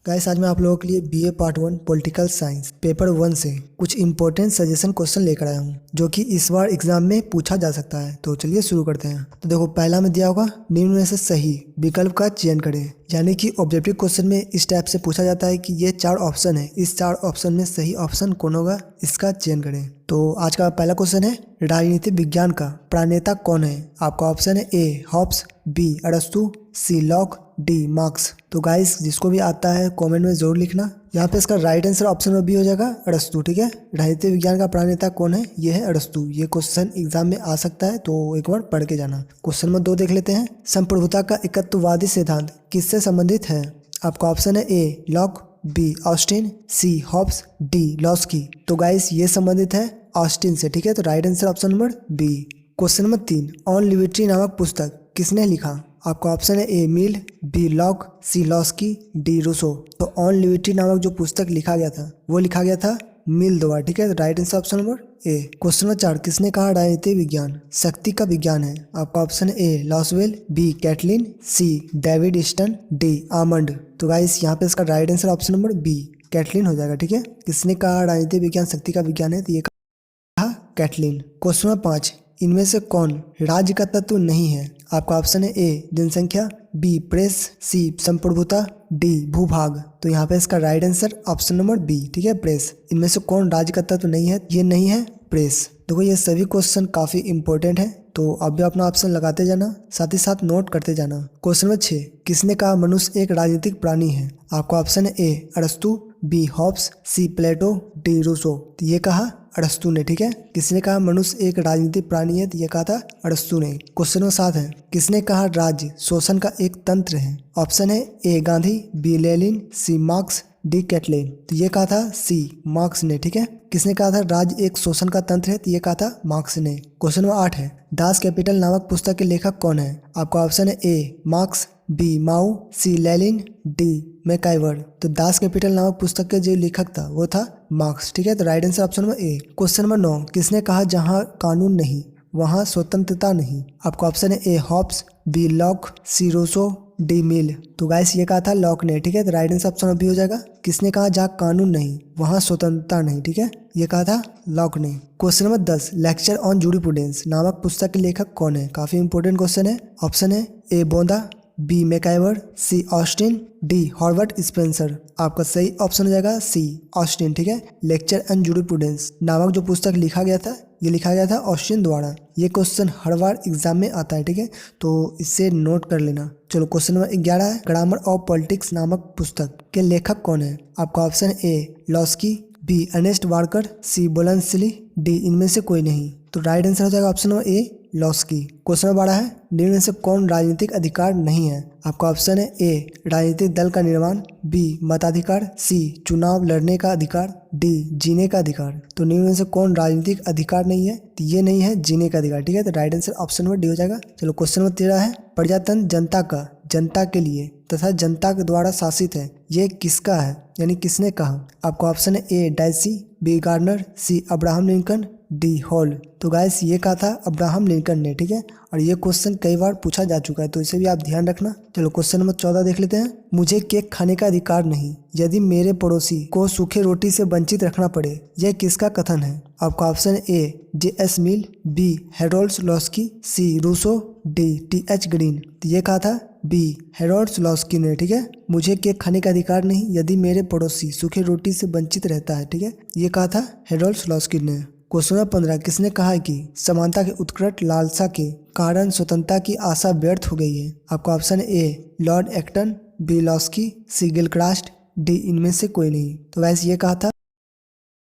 Guys आज मैं आप लोगों के लिए BA part 1 political science paper 1 से कुछ इंपॉर्टेंट सजेशन क्वेश्चन लेकर आया हूँ जो कि इस बार एग्जाम में पूछा जा सकता है। तो चलिए शुरू करते हैं। तो देखो पहला में दिया होगा निम्न में से सही विकल्प का चयन करें। यानी कि ऑब्जेक्टिव क्वेश्चन में इस टाइप से पूछा जाता है कि ये 4 ऑप्शन है, इस 4 ऑप्शन में सही ऑप्शन कौन होगा, इसका चयन करें। तो आज का पहला क्वेश्चन है राजनीति विज्ञान का प्रणेता कौन है। आपका ऑप्शन है ए हॉब्स, बी अरस्तु, सी लॉक, डी मार्क्स। तो गाइस जिसको भी आता है कमेंट में जरूर लिखना। यहाँ पे इसका राइट आंसर ऑप्शन में बी हो जाएगा अरस्तु। ठीक है, राजनीति विज्ञान का प्रणेता कौन है, ये है अरस्तु। ये क्वेश्चन एग्जाम में आ सकता है तो एक बार पढ़ के जाना। क्वेश्चन नंबर 2 देख लेते हैं। संप्रभुता का एकत्ववादी सिद्धांत किससे संबंधित है। आपका ऑप्शन है A Locke, B Austin, C Hobbes, D Laski. तो गाइस ये संबंधित है ऑस्टिन से। ठीक है, तो right answer option number B. Question number 3 On Liberty नामक पुस्तक किसने लिखा। आपका ऑप्शन है A Mill, B Locke, C Laski, D Rousseau. तो ऑन लिबर्टी नामक जो पुस्तक लिखा गया था वो लिखा गया था मिल द्वारा। ठीक है, तो राइट आंसर ऑप्शन नंबर ए। क्वेश्चन नंबर 4 किसने कहा राजनीति विज्ञान शक्ति का विज्ञान है। आपका ऑप्शन है A Lasswell, B Catlin, C David Easton, D Almond. तो गाइस यहाँ पे इसका right answer option number B Catlin हो जाएगा। ठीक है, किसने कहा राजनीति विज्ञान शक्ति का विज्ञान है, तो ये कहा कैटलिन। क्वेश्चन नंबर 5 इनमें से कौन राज्य का तत्व नहीं है। आपका ऑप्शन है ए जनसंख्या, बी प्रेस, सी संप्रभुता, डी भूभाग। तो यहाँ पे इसका right answer option number B. ठीक है, प्रेस। इनमें से कौन राज्य का तत्व नहीं है, ये नहीं है प्रेस। देखो ये सभी क्वेश्चन काफी इंपॉर्टेंट है तो अब भी अपना ऑप्शन लगाते जाना, साथ ही साथ नोट करते जाना। क्वेश्चन नंबर 6 किसने कहा मनुष्य एक राजनीतिक प्राणी है। आपका ऑप्शन है ए अरस्तु, बी हॉब्स, सी प्लेटो, डी रूसो। तो ये कहा अरस्तु ने। ठीक है, किसने कहा मनुष्य एक राजनीतिक प्राणी है, तो ये कहा था अरस्तु ने। क्वेश्चन नंबर 7 है किसने कहा राज्य शोषण का एक तंत्र है। ऑप्शन है ए गांधी, बी लेनिन, सी मार्क्स, डी कैटलिन। तो ये कहा था सी मार्क्स ने। ठीक है, किसने कहा था राज्य एक शोषण का तंत्र है, तो ये कहा था मार्क्स ने। क्वेश्चन नंबर 8 है दास कैपिटल नामक पुस्तक के लेखक कौन है। आपका ऑप्शन है ए मार्क्स, बी माओ, सी लेनिन, डी मैकाइवर। तो दास कैपिटल नामक पुस्तक के जो लेखक था वो था मार्क्स। ठीक है, तो राइट आंसर ऑप्शन नंबर ए। क्वेश्चन नंबर 9 किसने कहा जहां कानून नहीं वहां स्वतंत्रता नहीं। आपका ऑप्शन है A Hobbes, B Locke, C Rousseau, D Mill. तो गाइस ये कहा था लॉक ने। ठीक है, तो राइट आंसर ऑप्शन बी हो जाएगा। किसने कहा जहाँ कानून नहीं वहां स्वतंत्रता नहीं। ठीक है, ये कहा था लॉक ने। क्वेश्चन नंबर 10 लेक्चर ऑन जूरिप्रूडेंस नामक पुस्तक के लेखक कौन है। काफी इंपोर्टेंट क्वेश्चन है। ऑप्शन है ए बोंदा, बी मैकाइवर, सी ऑस्टिन, डी हॉर्वर्ड स्पेंसर। आपका सही ऑप्शन हो जाएगा सी ऑस्टिन। ठीक है, लेक्चर ऑन जूरिप्रूडेंस नामक जो पुस्तक लिखा गया था ये लिखा गया था ऑस्टिन द्वारा। ये क्वेश्चन हर बार एग्जाम में आता है। ठीक है, तो इससे नोट कर लेना। चलो क्वेश्चन नंबर 11 है ग्रामर ऑफ पॉलिटिक्स नामक पुस्तक के लेखक कौन है। आपका option A Laski, B Ernest Barker, C बोलनसिली, डी इनमें से कोई नहीं। तो राइट आंसर हो जाएगा option number A Laski. Question number 12 है निम्न में से कौन राजनीतिक अधिकार नहीं है। आपका ऑप्शन है ए राजनीतिक दल का निर्माण, बी मताधिकार, सी चुनाव लड़ने का अधिकार, डी जीने का अधिकार। तो निम्न में से कौन राजनीतिक अधिकार नहीं है, तो ये नहीं है जीने का अधिकार। ठीक है, तो right answer option number D हो जाएगा। चलो क्वेश्चन नंबर 13 है प्रजातंत्र जनता का जनता के लिए तथा जनता के द्वारा शासित है, ये किसका है यानी किसने कहा। आपका ऑप्शन है ए डाइसी, बी गार्नर, सी अब्राहम लिंकन, डी हॉल। तो गाइस ये कहा था अब्राहम लिंकन ने। ठीक है, और ये क्वेश्चन कई बार पूछा जा चुका है तो इसे भी आप ध्यान रखना। चलो क्वेश्चन नंबर 14 देख लेते हैं। मुझे केक खाने का अधिकार नहीं यदि मेरे पड़ोसी को सूखे रोटी से वंचित रखना पड़े, यह किसका कथन है। आपका ऑप्शन है A J S. Mill, B Harold Laski, C Rousseau, D T H. Green. तो ये कहा था बी हेरोल्ड लॉस्की ने। ठीक है, मुझे केक खाने का अधिकार नहीं यदि मेरे पड़ोसी सूखे रोटी से वंचित रहता है। ठीक है, ये कहा था हेरोल्ड लॉस्की ने। क्वेश्चन नंबर 15 किसने कहा कि समानता के उत्कट लालसा के कारण स्वतंत्रता की आशा व्यर्थ हो गई है। आपका ऑप्शन है ए लॉर्ड एक्टन, बी लॉस्की, सी गिलक्रास्ट, डी इनमें से कोई नहीं। तो वैसे ये कहा था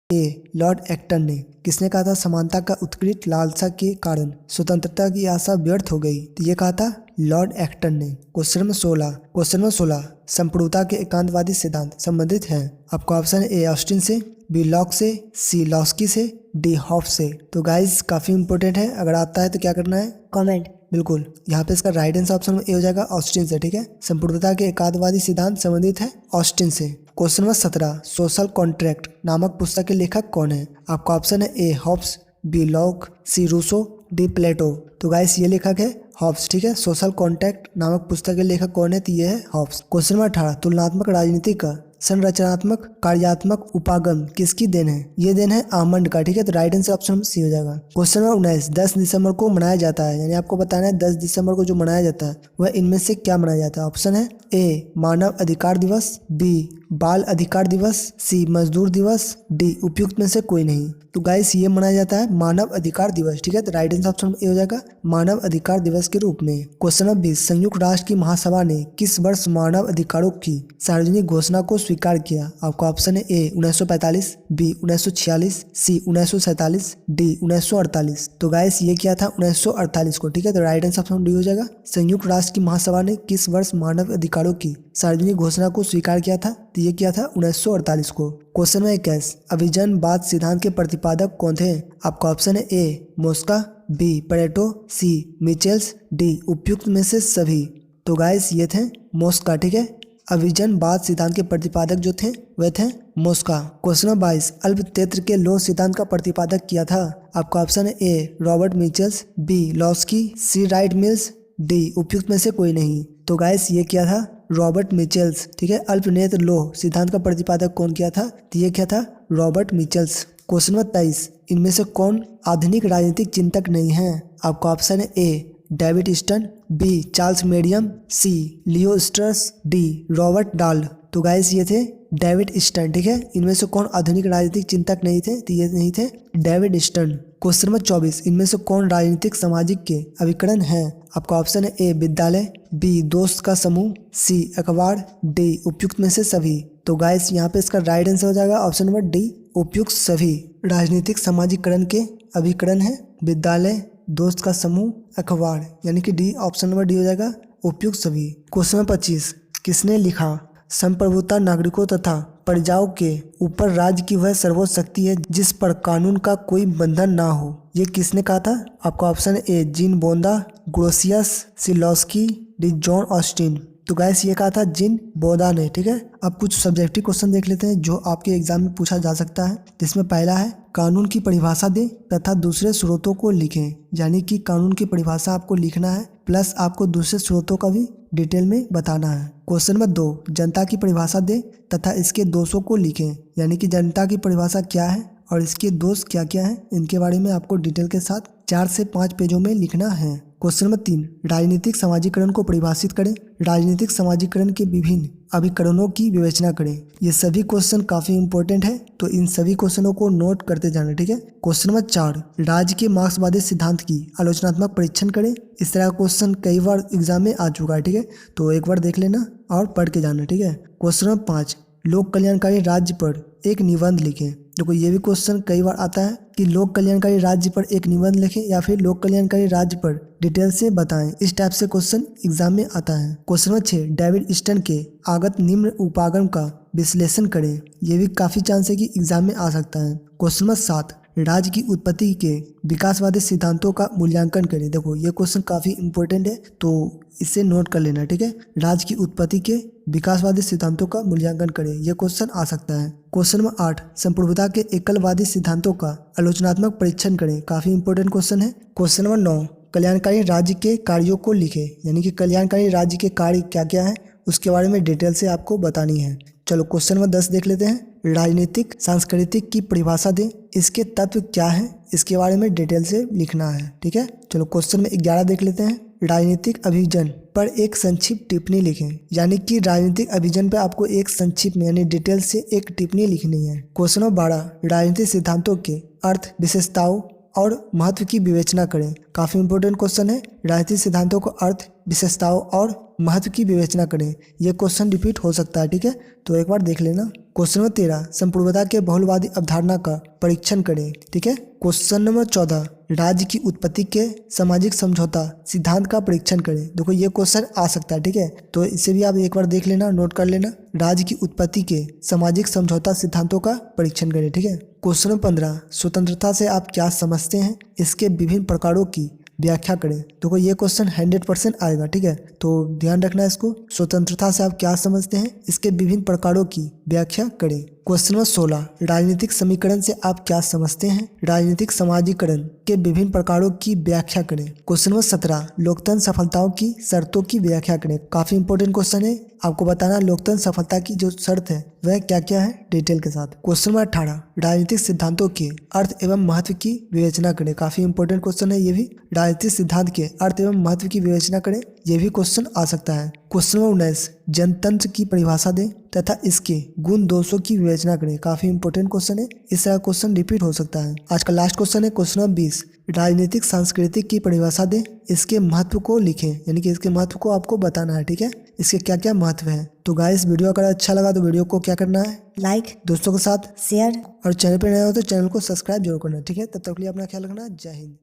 ए लॉर्ड एक्टन ने। किसने कहा था समानता का उत्कट लालसा के कारण स्वतंत्रता की आशा व्यर्थ हो गई, तो ये कहा था लॉर्ड एक्टन ने। क्वेश्चन नंबर 16 संप्रभुता के एकांतवादी सिद्धांत संबंधित हैं। आपका ऑप्शन है ए ऑस्टिन से, बी लॉक से, सी लॉस्की से, डी हॉफ से। तो गाइस काफी इंपॉर्टेंट है, अगर आता है तो क्या करना है कमेंट। बिल्कुल, यहाँ पे इसका राइट आंसर ऑप्शन ए हो जाएगा ऑस्टिन से। ठीक है, संप्रभुता के एकांतवादी सिद्धांत संबंधित है ऑस्टिन से। क्वेश्चन नंबर 17 सोशल कॉन्ट्रैक्ट नामक पुस्तक के लेखक कौन है। आपका ऑप्शन है A Hobbes, B Locke, C Rousseau, D Plato. तो गाइस ये लेखक है हॉब्स, ठीक है। सोशल कॉन्ट्रैक्ट नामक पुस्तक के लेखक कौन है? तो ये है हॉब्स। क्वेश्चन नंबर 18, तुलनात्मक राजनीति का संरचनात्मक कार्यात्मक उपागम किसकी देन है? ये देन है आमंड का, ठीक है। तो राइट आंसर ऑप्शन सी हो जाएगा। क्वेश्चन नंबर 19, 10 दिसंबर को मनाया जाता है, यानी आपको बताना है 10 दिसंबर को जो मनाया जाता है वह इनमें से क्या मनाया जाता है? ऑप्शन है ए मानव अधिकार दिवस, बी बाल अधिकार दिवस, सी मजदूर दिवस, डी उपयुक्त में से कोई नहीं। तो गाइस ये मनाया जाता है मानव अधिकार दिवस, ठीक है। तो राइट आंसर ऑप्शन ए हो जाएगा मानव अधिकार दिवस के रूप में। क्वेश्चन नंबर 20, संयुक्त राष्ट्र की महासभा ने किस वर्ष मानव अधिकारों की सार्वजनिक घोषणा को स्वीकार किया? आपका ऑप्शन है ए 1945, बी 1946, सी 1947, डी 1948। तो गाइस ये किया था 1948 को, ठीक है। तो राइट आंसर ऑप्शन डी हो जाएगा। संयुक्त राष्ट्र की महासभा ने किस वर्ष मानव अधिकारों की सार्वजनिक घोषणा को स्वीकार किया था? तो ये किया था 1948 को। क्वेश्चन नंबर 21, अभिजनवाद सिद्धांत के प्रतिपादक कौन थे? आपका ऑप्शन है ए मोस्का, बी परेटो, सी मिचेल्स, डी उपयुक्त में से सभी। तो गाइस ये थे मोस्का, ठीक है। अभिजनवाद सिद्धांत के प्रतिपादक जो थे वे थे मोस्का। क्वेश्चन नंबर 22, अल्पक्षेत्र के लोह सिद्धांत का प्रतिपादक किया था? आपका ऑप्शन है ए रॉबर्ट मिचेल्स, बी लॉस्की, सी राइट मिल्स, डी उपयुक्त में से कोई नहीं। तो गाइस ये किया था रॉबर्ट मिचेल्स, ठीक है। अल्पनेत्र लोह सिद्धांत का प्रतिपादक कौन किया था? तो ये किया था रॉबर्ट मिचेल्स। क्वेश्चन नंबर 23, इनमें से कौन आधुनिक राजनीतिक चिंतक नहीं है? आपका ऑप्शन है A David Easton, B Charles Merriam, C Leo Strauss, D Robert Dahl. तो गाइस ये थे डेविड स्टन, ठीक है। इनमें से कौन आधुनिक राजनीतिक चिंतक नहीं थे? तो ये नहीं थे डेविड स्टन। क्वेश्चन नंबर 24, इनमें से कौन राजनीतिक सामाजिक के अभिकरण है? आपका ऑप्शन है ए विद्यालय, बी दोस्त का समूह, सी अखबार, डी उपयुक्त में से सभी। तो गाइस यहाँ पे इसका राइट आंसर हो जाएगा ऑप्शन नंबर डी उपयुक्त सभी। राजनीतिक सामाजिकरण के अभिकरण है विद्यालय, दोस्त का समूह, अखबार, यानी कि डी ऑप्शन नंबर डी हो जाएगा उपयुक्त सभी। क्वेश्चन नंबर 25, किसने लिखा संप्रभुता नागरिकों तथा प्रजाओं के ऊपर राज्य की वह सर्वोच्च शक्ति है जिस पर कानून का कोई बंधन ना हो? ये किसने कहा था? आपका ऑप्शन है ए जीन बोंदा, ग्रोसियस, सिलॉस्की, डी जॉन ऑस्टिन। तो गाइस ये कहा था जिन बोंदा ने, ठीक है। अब कुछ सब्जेक्टिव क्वेश्चन देख लेते हैं जो आपके एग्जाम में पूछा जा सकता है, जिसमें पहला है कानून की परिभाषा दें तथा दूसरे स्रोतों को लिखें, यानी कि कानून की परिभाषा आपको लिखना है प्लस आपको दूसरे स्रोतों का भी डिटेल में बताना है। क्वेश्चन नंबर 2, जनता की परिभाषा दें तथा इसके दोषों को लिखें, यानी कि जनता की परिभाषा क्या है और इसके दोष क्या क्या हैं, इनके बारे में आपको डिटेल के साथ 4 से 5 पेजों में लिखना है। क्वेश्चन नंबर 3, राजनीतिक समाजीकरण को परिभाषित करें, राजनीतिक समाजीकरण के विभिन्न अभिकरणों की विवेचना करें। ये सभी क्वेश्चन काफी इंपॉर्टेंट है, तो इन सभी क्वेश्चनों को नोट करते जाना, ठीक है। क्वेश्चन नंबर 4, राज्य के मार्क्सवादी सिद्धांत की आलोचनात्मक परीक्षण करें। इस तरह का क्वेश्चन कई बार एग्जाम में आ चुका है, ठीक है, तो एक बार देख लेना और पढ़ के जाना, ठीक है। क्वेश्चन नंबर 5, लोक कल्याणकारी राज्य पर एक निबंध लिखें। देखो ये भी क्वेश्चन कई बार आता है कि लोक कल्याणकारी राज्य पर एक निबंध लिखें या फिर लोक कल्याणकारी राज्य पर डिटेल से बताएं। इस टाइप से क्वेश्चन एग्जाम में आता है। क्वेश्चन नंबर 6, डेविड स्टन के आगत निम्न उपागम का विश्लेषण करें। ये भी काफी चांस है कि एग्जाम में आ सकता है। क्वेश्चन नंबर 7, राज्य की उत्पत्ति के विकासवादी सिद्धांतों का मूल्यांकन करें। देखो ये क्वेश्चन काफी इंपॉर्टेंट है, तो इसे नोट कर लेना, ठीक है। राज्य की उत्पत्ति के विकासवादी सिद्धांतों का मूल्यांकन करें, यह क्वेश्चन आ सकता है। क्वेश्चन नंबर 8, संप्रभुता के एकलवादी सिद्धांतों का आलोचनात्मक परीक्षण करें। काफी इंपॉर्टेंट क्वेश्चन है। क्वेश्चन नंबर 9, कल्याणकारी राज्य के कार्यों को लिखें, यानी कि कल्याणकारी राज्य के कार्य क्या क्या है उसके बारे में डिटेल से आपको बतानी है। चलो क्वेश्चन नंबर 10 देख लेते हैं। राजनीतिक सांस्कृतिक की परिभाषा दें, इसके तत्व क्या है इसके बारे में डिटेल से लिखना है, ठीक है। चलो क्वेश्चन में 11 देख लेते हैं। राजनीतिक अभिजन पर एक संक्षिप्त टिप्पणी लिखें, यानी कि राजनीतिक अभिजन पर आपको एक संक्षिप्त में यानी डिटेल से एक टिप्पणी लिखनी है। क्वेश्चन नंबर 12, राजनीतिक सिद्धांतों के अर्थ, विशेषताओं और महत्व की विवेचना करें। काफी इंपॉर्टेंट क्वेश्चन है। राजनीतिक सिद्धांतों को अर्थ, विशेषताओं और महत्व की विवेचना करें। यह क्वेश्चन रिपीट हो सकता है, ठीक है, तो एक बार देख लेना। क्वेश्चन नंबर 13, संप्रभुता के बहुलवादी अवधारणा का परीक्षण करें, ठीक है। क्वेश्चन नंबर 14, राज्य की उत्पत्ति के सामाजिक समझौता सिद्धांत का परीक्षण करें। देखो ये क्वेश्चन आ सकता है, ठीक है, तो इसे भी आप एक बार देख लेना, नोट कर लेना। राज्य की उत्पत्ति के सामाजिक समझौता सिद्धांतों का परीक्षण करें, ठीक है। क्वेश्चन नंबर 15, स्वतंत्रता से आप क्या समझते हैं, इसके विभिन्न प्रकारों की व्याख्या करें। देखो ये क्वेश्चन 100% आएगा, ठीक है, तो ध्यान रखना इसको। स्वतंत्रता से आप क्या समझते हैं, इसके विभिन्न प्रकारों की व्याख्या करें। क्वेश्चन नंबर 16, राजनीतिक समीकरण से आप क्या समझते हैं? राजनीतिक समाजीकरण के विभिन्न प्रकारों की व्याख्या करें। क्वेश्चन नंबर 17, लोकतंत्र सफलताओं की शर्तों की व्याख्या करें। काफी इंपॉर्टेंट क्वेश्चन है, आपको बताना लोकतंत्र सफलता की जो शर्त है वह क्या क्या है डिटेल के साथ। क्वेश्चन नंबर 18, राजनीतिक सिद्धांतों के अर्थ एवं महत्व की विवेचना करें। काफी इंपॉर्टेंट क्वेश्चन है ये भी, राजनीतिक सिद्धांत के अर्थ एवं महत्व की विवेचना करें, ये भी क्वेश्चन आ सकता है। क्वेश्चन नंबर 19, जनतंत्र की परिभाषा दें तथा इसके गुण दोषों की विवेचना करें। काफी इंपॉर्टेंट क्वेश्चन है, इस तरह क्वेश्चन रिपीट हो सकता है। आज का लास्ट क्वेश्चन है क्वेश्चन नंबर 20, राजनीतिक सांस्कृतिक की परिभाषा दें, इसके महत्व को लिखें, यानी कि इसके महत्व को आपको बताना है। ठीक है, इसके क्या क्या महत्व है। तो गाइस वीडियो अगर अच्छा लगा तो वीडियो को क्या करना है, लाइक, दोस्तों के साथ शेयर। और चैनल पर नया हो तो चैनल को सब्सक्राइब जरूर करना। ठीक है, तब तक के लिए अपना ख्याल रखना। जय हिंद।